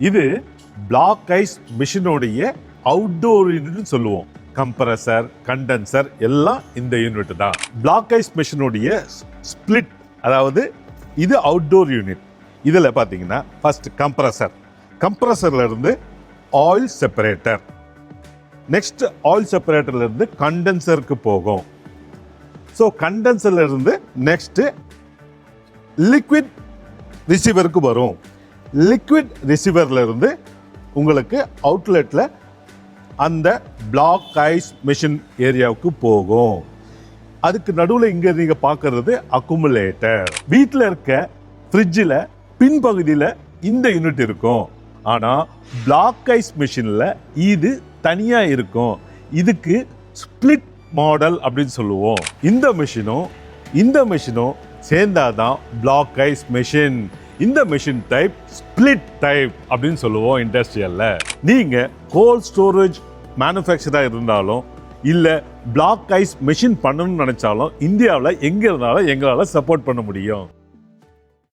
இது black ice மிஷினோடைய outdoor யூனிட்னு சொல்லுவோம். Compressor, condenser எல்லாம் இந்த யூனிட் தான். பிளாக் ஐஸ் மிஷினுடைய ஸ்பிளிட், அதாவது இது அவுட்டோர் யூனிட். இதில் பார்த்தீங்கன்னா ஃபர்ஸ்ட் கம்ப்ரஸர்ல இருந்து ஆயில் செப்பரேட்டர், நெக்ஸ்ட் ஆயில் செப்பரேட்டர்ல இருந்து கண்டென்சருக்கு போகும். ஸோ கண்டென்சர்ல இருந்து நெக்ஸ்ட் லிக்விட் ரிசீவருக்கு வரும். லிக்விட் ரிசீவர்ல இருந்து உங்களுக்கு அவுட்லெட்ல அந்த பிளாக் ஐஸ் மிஷின் ஏரியாவுக்கு போகும். அதுக்கு நடுவில் இங்க நீங்க பார்க்கறது அக்குமுலேட்டர். வீட்டில் இருக்க ஃப்ரிட்ஜில் பின்பகுதியில் இந்த யூனிட் இருக்கும். ஆனால் பிளாக் ஐஸ் மிஷினில் இது தனியாக இருக்கும். இதுக்கு ஸ்பிளிட் மாடல் அப்படின்னு சொல்லுவோம். இந்த மிஷினும் சேர்ந்தாதான் பிளாக் ஐஸ் மிஷின். இந்த மிஷின் டைப் ஸ்பிளிட் டைப் அப்படின்னு சொல்லுவோம் இண்டஸ்ட்ரியல்ல. நீங்க கோல்ட் ஸ்டோரேஜ் மேனுஃபேக்சரா இருந்தாலும் இல்ல பிளாக் ஐஸ் மிஷின் பண்ணணும்னு நினைச்சாலும் இந்தியாவில் எங்க இருந்தாலும் எங்களால் சப்போர்ட் பண்ண முடியும்.